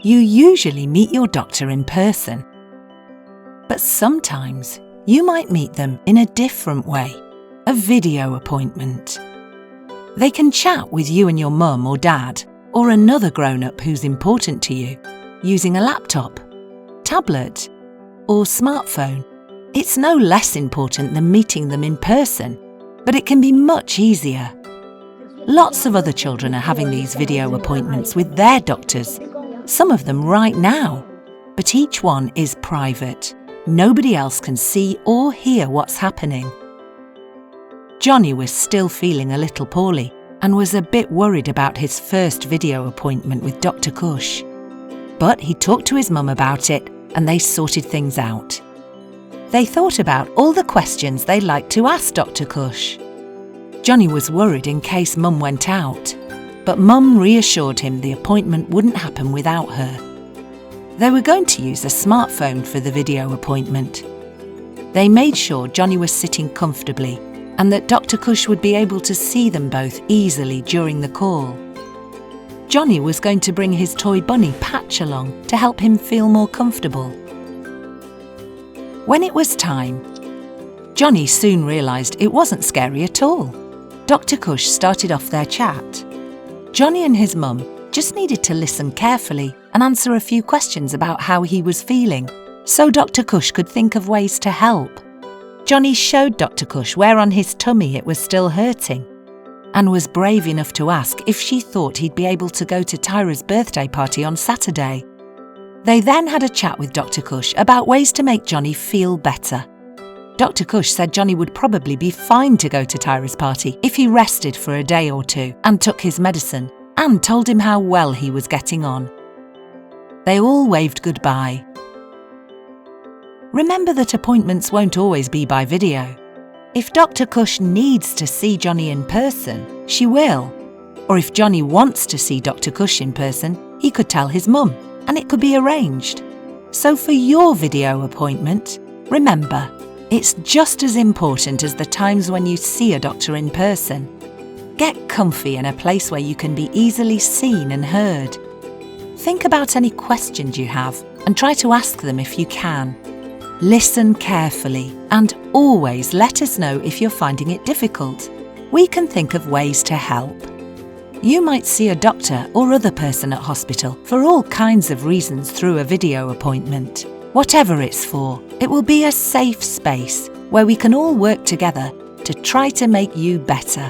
You usually meet your doctor in person, but sometimes you might meet them in a different way, a video appointment. They can chat with you and your mum or dad, or another grown-up who's important to you, using a laptop, tablet, or smartphone. It's no less important than meeting them in person, but it can be much easier. Lots of other children are having these video appointments with their doctors, some of them right now, but each one is private. Nobody else can see or hear what's happening. Johnny was still feeling a little poorly and was a bit worried about his first video appointment with Dr. Cush. But he talked to his mum about it and they sorted things out. They thought about all the questions they'd like to ask Dr. Cush. Johnny was worried in case Mum went out, but Mum reassured him the appointment wouldn't happen without her. They were going to use a smartphone for the video appointment. They made sure Johnny was sitting comfortably and that Dr. Cush would be able to see them both easily during the call. Johnny was going to bring his toy bunny Patch along to help him feel more comfortable. When it was time, Johnny soon realised it wasn't scary at all. Dr. Cush started off their chat. Johnny and his mum just needed to listen carefully and answer a few questions about how he was feeling, so Dr. Cush could think of ways to help. Johnny showed Dr. Cush where on his tummy it was still hurting, and was brave enough to ask if she thought he'd be able to go to Tyra's birthday party on Saturday. They then had a chat with Dr. Cush about ways to make Johnny feel better. Dr. Cush said Johnny would probably be fine to go to Tyra's party if he rested for a day or two and took his medicine, and told him how well he was getting on. They all waved goodbye. Remember that appointments won't always be by video. If Dr. Cush needs to see Johnny in person, she will. Or if Johnny wants to see Dr. Cush in person, he could tell his mum, and it could be arranged. So for your video appointment, remember, it's just as important as the times when you see a doctor in person. Get comfy in a place where you can be easily seen and heard. Think about any questions you have and try to ask them if you can. Listen carefully and always let us know if you're finding it difficult. We can think of ways to help. You might see a doctor or other person at hospital for all kinds of reasons through a video appointment. Whatever it's for, it will be a safe space where we can all work together to try to make you better.